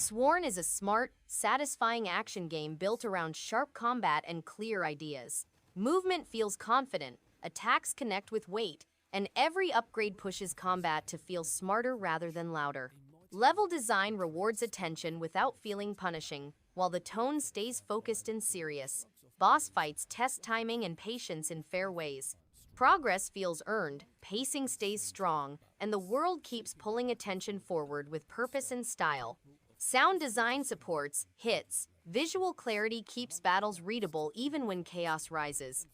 Sworn is a smart, satisfying action game built around sharp combat and clear ideas. Movement feels confident, attacks connect with weight, and every upgrade pushes combat to feel smarter rather than louder. Level design rewards attention without feeling punishing, while the tone stays focused and serious. Boss fights test timing and patience in fair ways. Progress feels earned, pacing stays strong, and the world keeps pulling attention forward with purpose and style. Sound design supports hits. Visual clarity keeps battles readable even when chaos rises.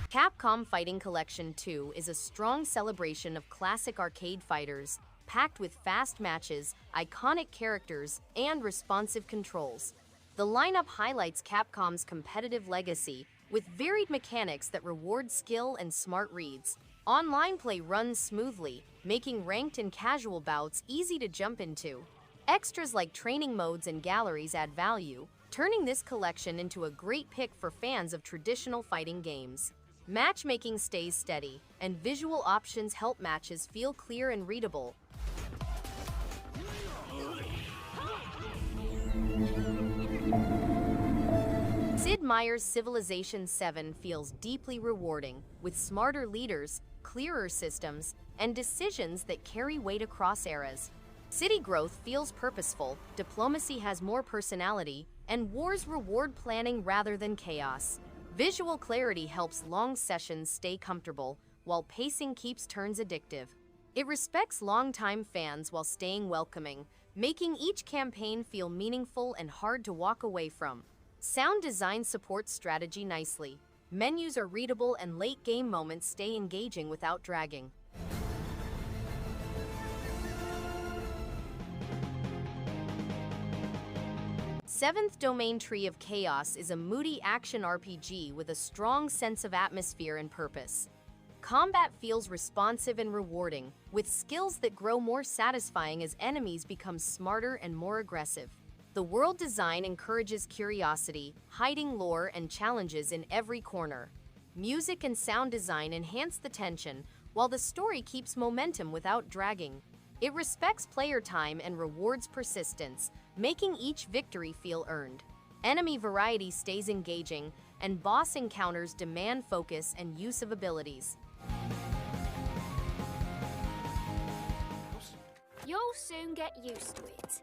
Capcom Fighting Collection 2 is a strong celebration of classic arcade fighters, packed with fast matches, iconic characters, and responsive controls. The lineup highlights Capcom's competitive legacy, with varied mechanics that reward skill and smart reads. Online play runs smoothly, making ranked and casual bouts easy to jump into. Extras like training modes and galleries add value, turning this collection into a great pick for fans of traditional fighting games. Matchmaking stays steady, and visual options help matches feel clear and readable. Sid Meier's Civilization 7 feels deeply rewarding, with smarter leaders, clearer systems, and decisions that carry weight across eras. City growth feels purposeful, diplomacy has more personality, and wars reward planning rather than chaos. Visual clarity helps long sessions stay comfortable, while pacing keeps turns addictive. It respects longtime fans while staying welcoming, making each campaign feel meaningful and hard to walk away from. Sound design supports strategy nicely. Menus are readable and late-game moments stay engaging without dragging. Seventh Domain Tree of Chaos is a moody action RPG with a strong sense of atmosphere and purpose. Combat feels responsive and rewarding, with skills that grow more satisfying as enemies become smarter and more aggressive. The world design encourages curiosity, hiding lore and challenges in every corner. Music and sound design enhance the tension, while the story keeps momentum without dragging. It respects player time and rewards persistence, making each victory feel earned. Enemy variety stays engaging, and boss encounters demand focus and use of abilities. You'll soon get used to it.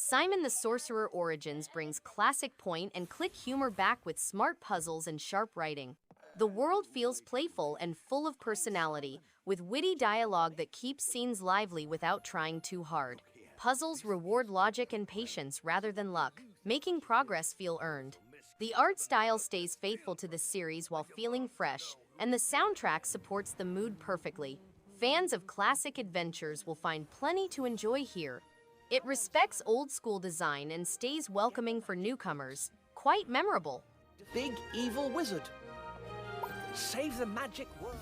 Simon the Sorcerer Origins brings classic point-and-click humor back with smart puzzles and sharp writing. The world feels playful and full of personality, with witty dialogue that keeps scenes lively without trying too hard. Puzzles reward logic and patience rather than luck, making progress feel earned. The art style stays faithful to the series while feeling fresh, and the soundtrack supports the mood perfectly. Fans of classic adventures will find plenty to enjoy here. It respects old-school design and stays welcoming for newcomers. Quite memorable. Big evil wizard. Save the magic world.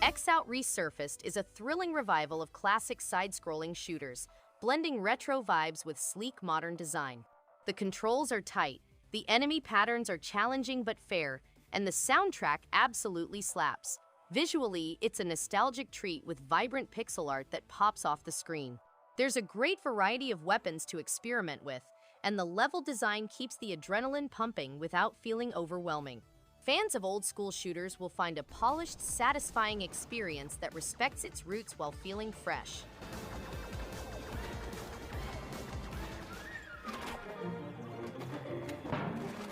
X-Out Resurfaced is a thrilling revival of classic side-scrolling shooters, blending retro vibes with sleek modern design. The controls are tight, the enemy patterns are challenging but fair, and the soundtrack absolutely slaps. Visually, it's a nostalgic treat with vibrant pixel art that pops off the screen. There's a great variety of weapons to experiment with, and the level design keeps the adrenaline pumping without feeling overwhelming. Fans of old-school shooters will find a polished, satisfying experience that respects its roots while feeling fresh.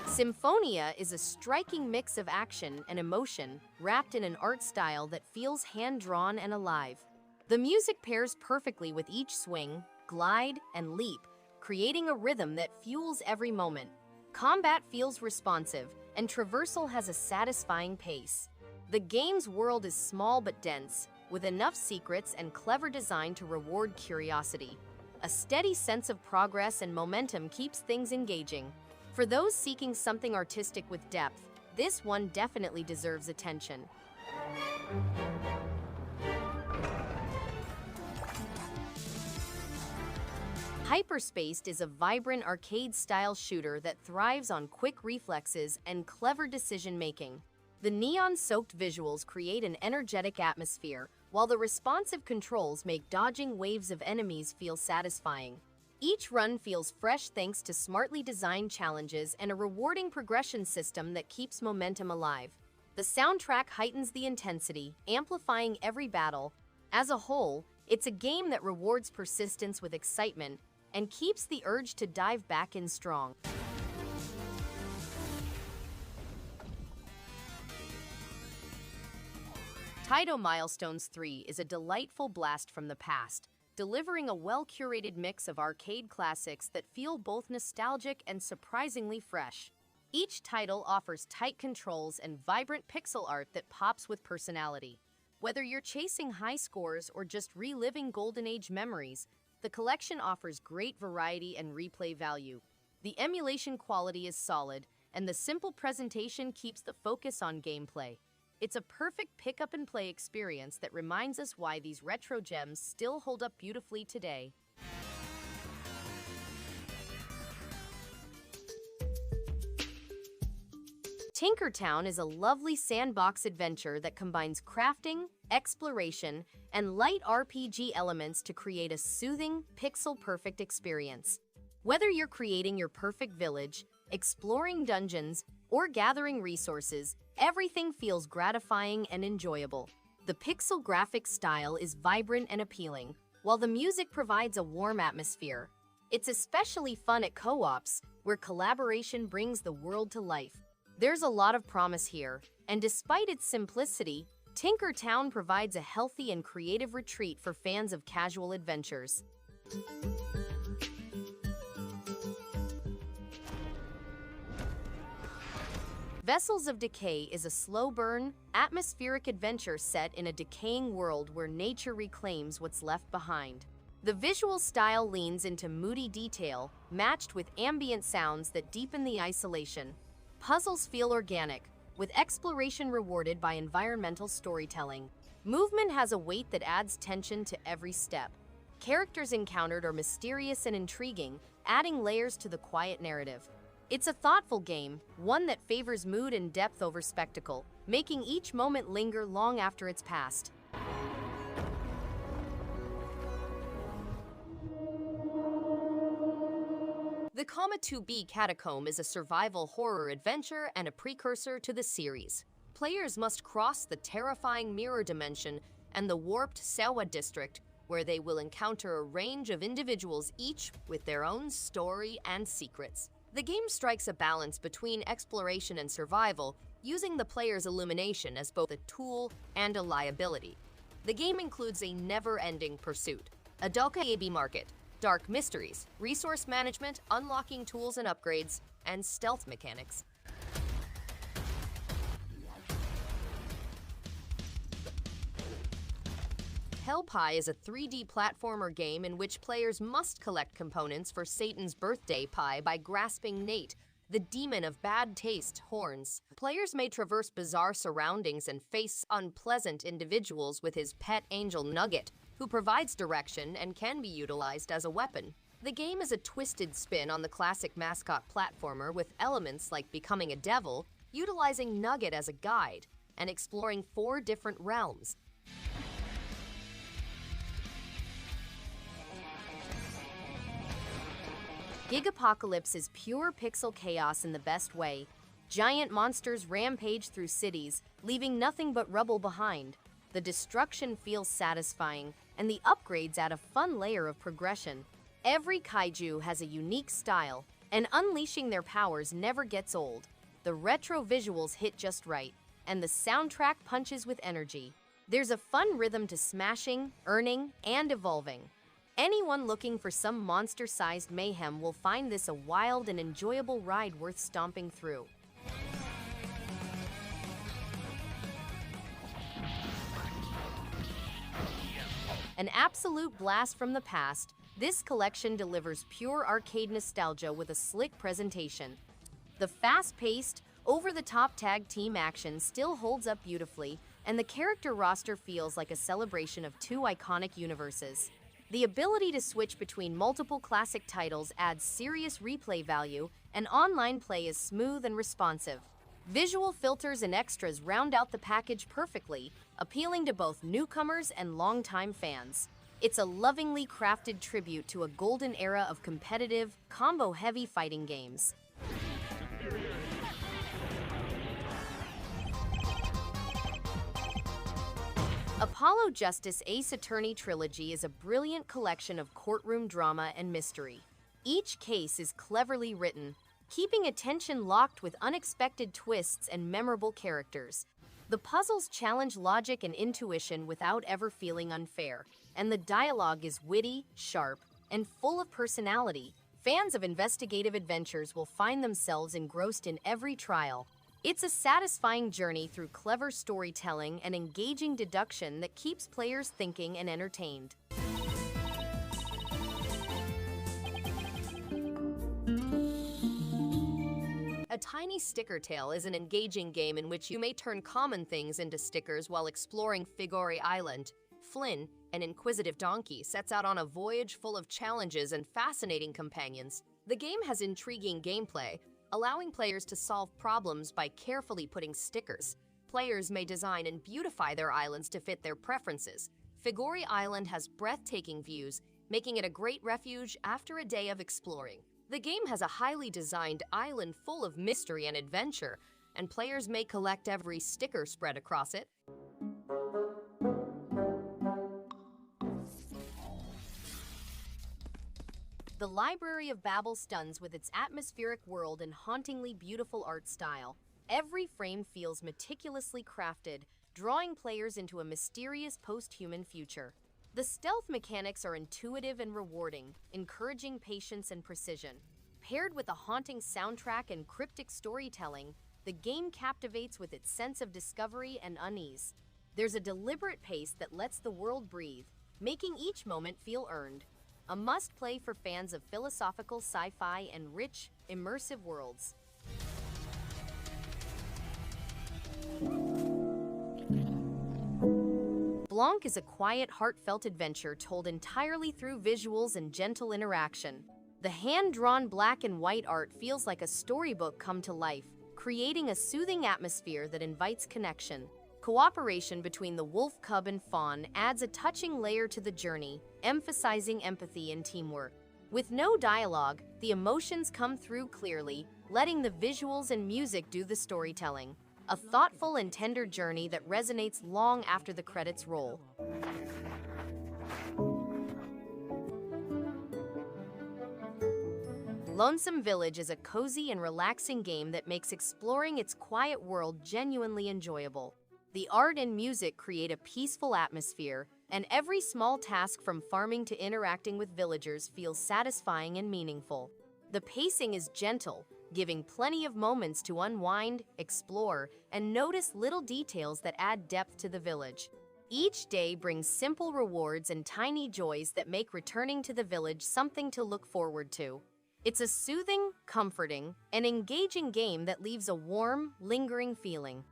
Symphonia is a striking mix of action and emotion, wrapped in an art style that feels hand-drawn and alive. The music pairs perfectly with each swing, glide, and leap, creating a rhythm that fuels every moment. Combat feels responsive, and traversal has a satisfying pace. The game's world is small but dense, with enough secrets and clever design to reward curiosity. A steady sense of progress and momentum keeps things engaging. For those seeking something artistic with depth, this one definitely deserves attention. Hyperspaced is a vibrant arcade-style shooter that thrives on quick reflexes and clever decision-making. The neon-soaked visuals create an energetic atmosphere, while the responsive controls make dodging waves of enemies feel satisfying. Each run feels fresh thanks to smartly designed challenges and a rewarding progression system that keeps momentum alive. The soundtrack heightens the intensity, amplifying every battle. As a whole, it's a game that rewards persistence with excitement and keeps the urge to dive back in strong. Taito Milestones 3 is a delightful blast from the past, delivering a well-curated mix of arcade classics that feel both nostalgic and surprisingly fresh. Each title offers tight controls and vibrant pixel art that pops with personality. Whether you're chasing high scores or just reliving Golden Age memories, the collection offers great variety and replay value. The emulation quality is solid, and the simple presentation keeps the focus on gameplay. It's a perfect pick-up-and-play experience that reminds us why these retro gems still hold up beautifully today. Tinkertown is a lovely sandbox adventure that combines crafting, exploration, and light RPG elements to create a soothing, pixel-perfect experience. Whether you're creating your perfect village, exploring dungeons, or gathering resources, everything feels gratifying and enjoyable. The pixel graphic style is vibrant and appealing, while the music provides a warm atmosphere. It's especially fun at co-ops, where collaboration brings the world to life. There's a lot of promise here, and despite its simplicity, Tinkertown provides a healthy and creative retreat for fans of casual adventures. Vessels of Decay is a slow-burn, atmospheric adventure set in a decaying world where nature reclaims what's left behind. The visual style leans into moody detail, matched with ambient sounds that deepen the isolation. Puzzles feel organic, with exploration rewarded by environmental storytelling. Movement has a weight that adds tension to every step. Characters encountered are mysterious and intriguing, adding layers to the quiet narrative. It's a thoughtful game, one that favors mood and depth over spectacle, making each moment linger long after it's passed. The Coma 2B Catacomb is a survival horror adventure and a precursor to the series. Players must cross the terrifying mirror dimension and the warped Sewa district, where they will encounter a range of individuals, each with their own story and secrets. The game strikes a balance between exploration and survival, using the player's illumination as both a tool and a liability. The game includes a never-ending pursuit, a OKAMI market, dark mysteries, resource management, unlocking tools and upgrades, and stealth mechanics. Hell Pie is a 3D platformer game in which players must collect components for Satan's birthday pie by grasping Nate, the demon of bad taste, horns. Players may traverse bizarre surroundings and face unpleasant individuals with his pet angel Nugget, who provides direction and can be utilized as a weapon. The game is a twisted spin on the classic mascot platformer with elements like becoming a devil, utilizing Nugget as a guide, and exploring 4 different realms. Gigapocalypse is pure pixel chaos in the best way. Giant monsters rampage through cities, leaving nothing but rubble behind. The destruction feels satisfying, and the upgrades add a fun layer of progression. Every kaiju has a unique style, and unleashing their powers never gets old. The retro visuals hit just right, and the soundtrack punches with energy. There's a fun rhythm to smashing, earning, and evolving. Anyone looking for some monster-sized mayhem will find this a wild and enjoyable ride worth stomping through. An absolute blast from the past, this collection delivers pure arcade nostalgia with a slick presentation. The fast-paced, over-the-top tag team action still holds up beautifully, and the character roster feels like a celebration of 2 iconic universes. The ability to switch between multiple classic titles adds serious replay value, and online play is smooth and responsive. Visual filters and extras round out the package perfectly, appealing to both newcomers and longtime fans. It's a lovingly crafted tribute to a golden era of competitive, combo-heavy fighting games. Apollo Justice Ace Attorney Trilogy is a brilliant collection of courtroom drama and mystery. Each case is cleverly written, keeping attention locked with unexpected twists and memorable characters. The puzzles challenge logic and intuition without ever feeling unfair, and the dialogue is witty, sharp, and full of personality. Fans of investigative adventures will find themselves engrossed in every trial. It's a satisfying journey through clever storytelling and engaging deduction that keeps players thinking and entertained. A Tiny Sticker Tale is an engaging game in which you may turn common things into stickers while exploring Figori Island. Flynn, an inquisitive donkey, sets out on a voyage full of challenges and fascinating companions. The game has intriguing gameplay, allowing players to solve problems by carefully putting stickers. Players may design and beautify their islands to fit their preferences. Figori Island has breathtaking views, making it a great refuge after a day of exploring. The game has a highly designed island full of mystery and adventure, and players may collect every sticker spread across it. The Library of Babel stuns with its atmospheric world and hauntingly beautiful art style. Every frame feels meticulously crafted, drawing players into a mysterious post-human future. The stealth mechanics are intuitive and rewarding, encouraging patience and precision. Paired with a haunting soundtrack and cryptic storytelling, the game captivates with its sense of discovery and unease. There's a deliberate pace that lets the world breathe, making each moment feel earned. A must-play for fans of philosophical sci-fi and rich, immersive worlds. Blanc is a quiet, heartfelt adventure told entirely through visuals and gentle interaction. The hand-drawn black and white art feels like a storybook come to life, creating a soothing atmosphere that invites connection. Cooperation between the wolf cub and fawn adds a touching layer to the journey, emphasizing empathy and teamwork. With no dialogue, the emotions come through clearly, letting the visuals and music do the storytelling. A thoughtful and tender journey that resonates long after the credits roll. Lonesome Village is a cozy and relaxing game that makes exploring its quiet world genuinely enjoyable. The art and music create a peaceful atmosphere, and every small task from farming to interacting with villagers feels satisfying and meaningful. The pacing is gentle, giving plenty of moments to unwind, explore, and notice little details that add depth to the village. Each day brings simple rewards and tiny joys that make returning to the village something to look forward to. It's a soothing, comforting, and engaging game that leaves a warm, lingering feeling.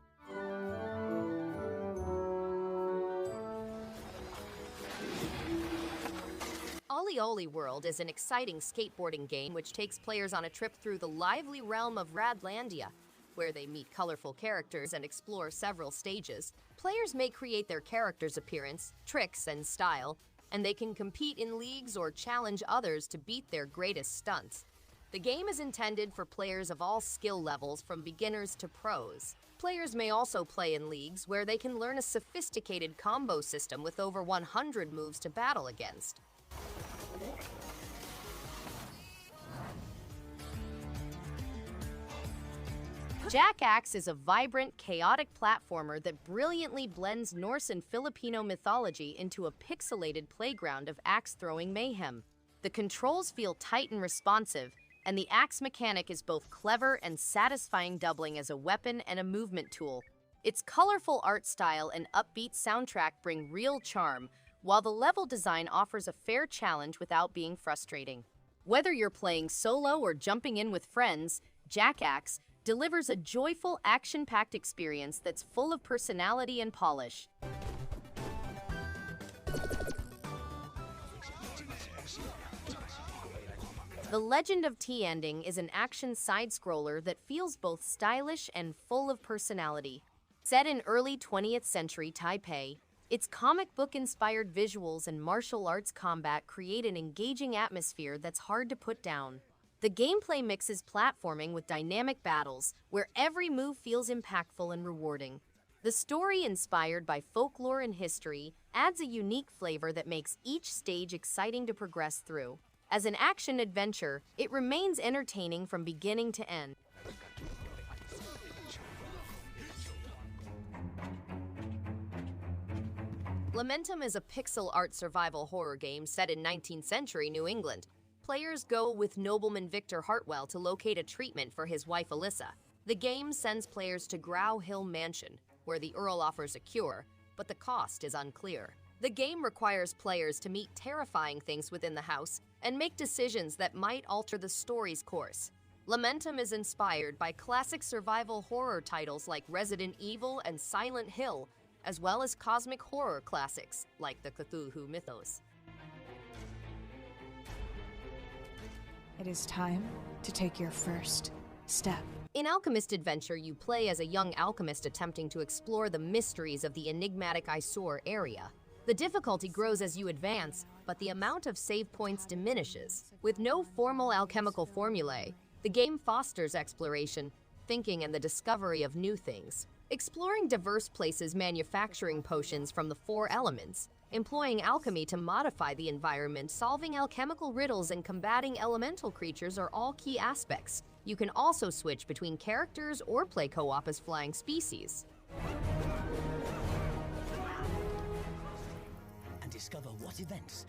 OlliOlli World is an exciting skateboarding game which takes players on a trip through the lively realm of Radlandia, where they meet colorful characters and explore several stages. Players may create their character's appearance, tricks, and style, and they can compete in leagues or challenge others to beat their greatest stunts. The game is intended for players of all skill levels, from beginners to pros. Players may also play in leagues where they can learn a sophisticated combo system with over 100 moves to battle against. Jackaxe is a vibrant, chaotic platformer that brilliantly blends Norse and Filipino mythology into a pixelated playground of axe-throwing mayhem. The controls feel tight and responsive, and the axe mechanic is both clever and satisfying, doubling as a weapon and a movement tool. Its colorful art style and upbeat soundtrack bring real charm, while the level design offers a fair challenge without being frustrating. Whether you're playing solo or jumping in with friends, Jackaxe delivers a joyful, action-packed experience that's full of personality and polish. The Legend of Tianding is an action side-scroller that feels both stylish and full of personality. Set in early 20th century Taipei, its comic book-inspired visuals and martial arts combat create an engaging atmosphere that's hard to put down. The gameplay mixes platforming with dynamic battles, where every move feels impactful and rewarding. The story, inspired by folklore and history, adds a unique flavor that makes each stage exciting to progress through. As an action adventure, it remains entertaining from beginning to end. Lamentum is a pixel art survival horror game set in 19th century New England. Players go with nobleman Victor Hartwell to locate a treatment for his wife Alyssa. The game sends players to Grow Hill Mansion, where the Earl offers a cure, but the cost is unclear. The game requires players to meet terrifying things within the house and make decisions that might alter the story's course. Lamentum is inspired by classic survival horror titles like Resident Evil and Silent Hill, as well as cosmic horror classics like the Cthulhu mythos. It is time to take your first step. In Alchemist Adventure, you play as a young alchemist attempting to explore the mysteries of the enigmatic Isor area. The difficulty grows as you advance, but the amount of save points diminishes. With no formal alchemical formulae, the game fosters exploration, thinking, and the discovery of new things. Exploring diverse places manufacturing potions from the 4 elements, employing alchemy to modify the environment, solving alchemical riddles, and combating elemental creatures are all key aspects. You can also switch between characters or play co-op as flying species. And discover what events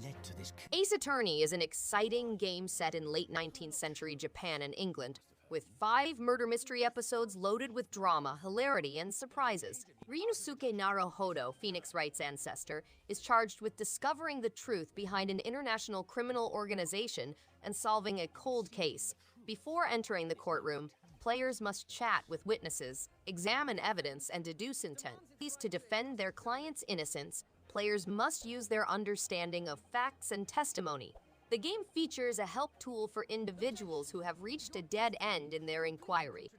led to this. Ace Attorney is an exciting game set in late 19th century Japan and England, with 5 murder mystery episodes loaded with drama, hilarity, and surprises. Ryunosuke Naruhodo, Phoenix Wright's ancestor, is charged with discovering the truth behind an international criminal organization and solving a cold case. Before entering the courtroom, players must chat with witnesses, examine evidence, and deduce intent. To defend their client's innocence, players must use their understanding of facts and testimony. The game features a help tool for individuals who have reached a dead end in their inquiry.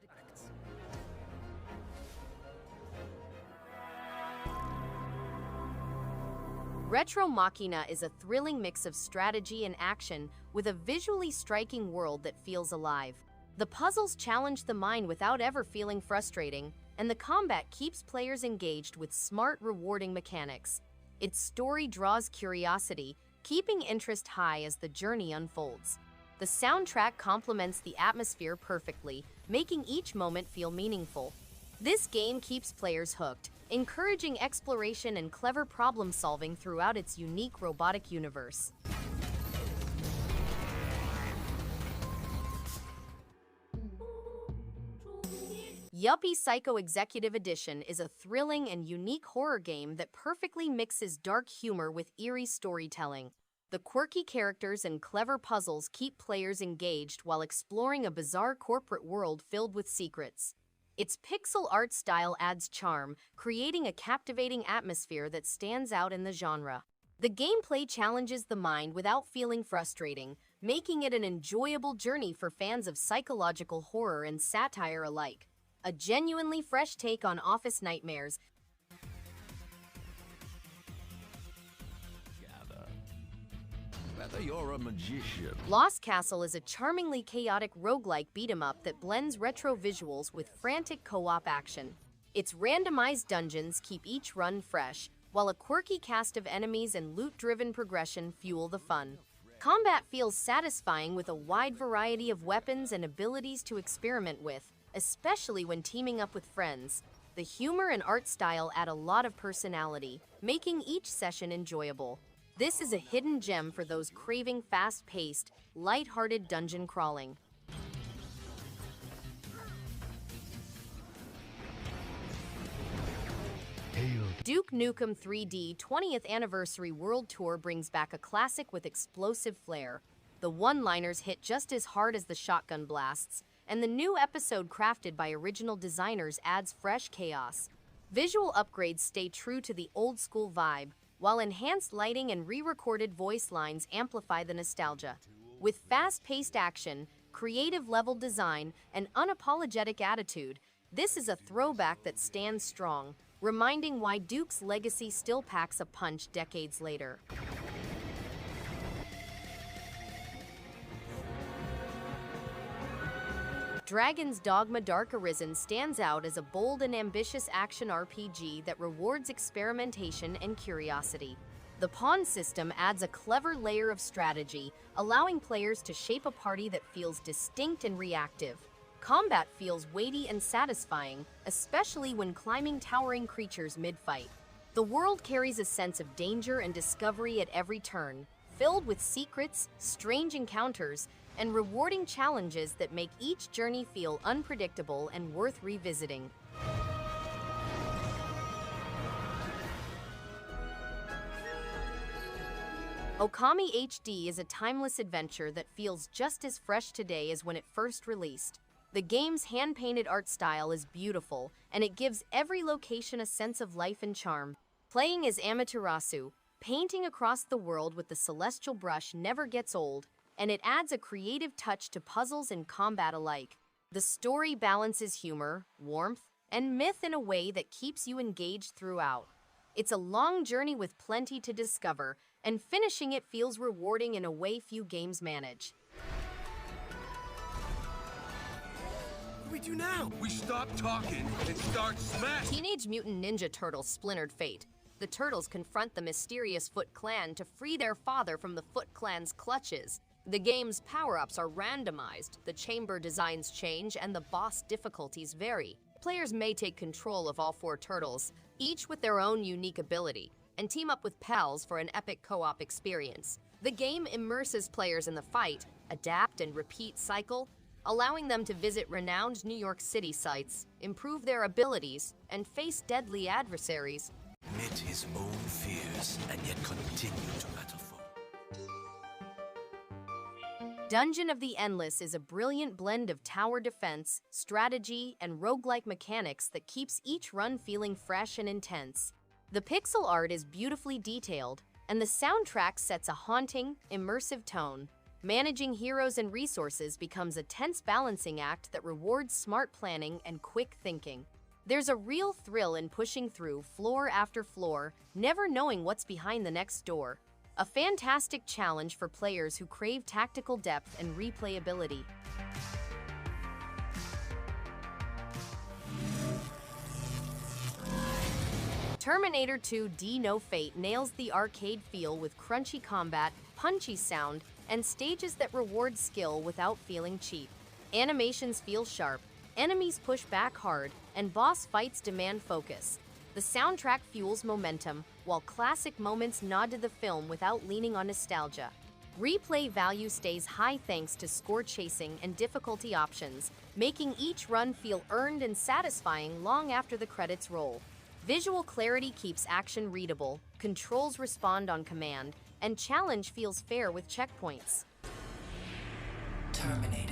Retro Machina is a thrilling mix of strategy and action with a visually striking world that feels alive. The puzzles challenge the mind without ever feeling frustrating, and the combat keeps players engaged with smart, rewarding mechanics. Its story draws curiosity, keeping interest high as the journey unfolds. The soundtrack complements the atmosphere perfectly, making each moment feel meaningful. This game keeps players hooked, encouraging exploration and clever problem-solving throughout its unique robotic universe. Yuppie Psycho Executive Edition is a thrilling and unique horror game that perfectly mixes dark humor with eerie storytelling. The quirky characters and clever puzzles keep players engaged while exploring a bizarre corporate world filled with secrets. Its pixel art style adds charm, creating a captivating atmosphere that stands out in the genre. The gameplay challenges the mind without feeling frustrating, making it an enjoyable journey for fans of psychological horror and satire alike. A genuinely fresh take on office nightmares. Whether you're a magician. Lost Castle is a charmingly chaotic roguelike beat-em-up that blends retro visuals with frantic co-op action. Its randomized dungeons keep each run fresh, while a quirky cast of enemies and loot-driven progression fuel the fun. Combat feels satisfying with a wide variety of weapons and abilities to experiment with, especially when teaming up with friends. The humor and art style add a lot of personality, making each session enjoyable. This is a hidden gem for those craving fast-paced, light-hearted dungeon crawling. Duke Nukem 3D 20th Anniversary World Tour brings back a classic with explosive flair. The one-liners hit just as hard as the shotgun blasts, and the new episode crafted by original designers adds fresh chaos. Visual upgrades stay true to the old-school vibe, while enhanced lighting and re-recorded voice lines amplify the nostalgia. With fast-paced action, creative level design, and unapologetic attitude, this is a throwback that stands strong, reminding why Duke's legacy still packs a punch decades later. Dragon's Dogma Dark Arisen stands out as a bold and ambitious action RPG that rewards experimentation and curiosity. The pawn system adds a clever layer of strategy, allowing players to shape a party that feels distinct and reactive. Combat feels weighty and satisfying, especially when climbing towering creatures mid-fight. The world carries a sense of danger and discovery at every turn, filled with secrets, strange encounters, and rewarding challenges that make each journey feel unpredictable and worth revisiting. OKAMI HD is a timeless adventure that feels just as fresh today as when it first released. The game's hand-painted art style is beautiful, and it gives every location a sense of life and charm. Playing as Amaterasu, painting across the world with the celestial brush never gets old, and it adds a creative touch to puzzles and combat alike. The story balances humor, warmth, and myth in a way that keeps you engaged throughout. It's a long journey with plenty to discover, and finishing it feels rewarding in a way few games manage. What do we do now? We stop talking and start smashing. Teenage Mutant Ninja Turtles Splintered fate. The Turtles confront the mysterious Foot Clan to free their father from the Foot Clan's clutches. The game's power-ups are randomized, the chamber designs change, and the boss difficulties vary. Players may take control of all 4 turtles, each with their own unique ability, and team up with pals for an epic co-op experience. The game immerses players in the fight, adapt and repeat cycle, allowing them to visit renowned New York City sites, improve their abilities, and face deadly adversaries. Admit his own fears and yet continue to metaphor. Dungeon of the Endless is a brilliant blend of tower defense, strategy, and roguelike mechanics that keeps each run feeling fresh and intense. The pixel art is beautifully detailed, and the soundtrack sets a haunting, immersive tone. Managing heroes and resources becomes a tense balancing act that rewards smart planning and quick thinking. There's a real thrill in pushing through floor after floor, never knowing what's behind the next door. A fantastic challenge for players who crave tactical depth and replayability. Terminator 2: No Fate nails the arcade feel with crunchy combat, punchy sound, and stages that reward skill without feeling cheap. Animations feel sharp, enemies push back hard, and boss fights demand focus. The soundtrack fuels momentum, while classic moments nod to the film without leaning on nostalgia. Replay value stays high thanks to score chasing and difficulty options, making each run feel earned and satisfying long after the credits roll. Visual clarity keeps action readable, controls respond on command, and challenge feels fair with checkpoints. Terminator.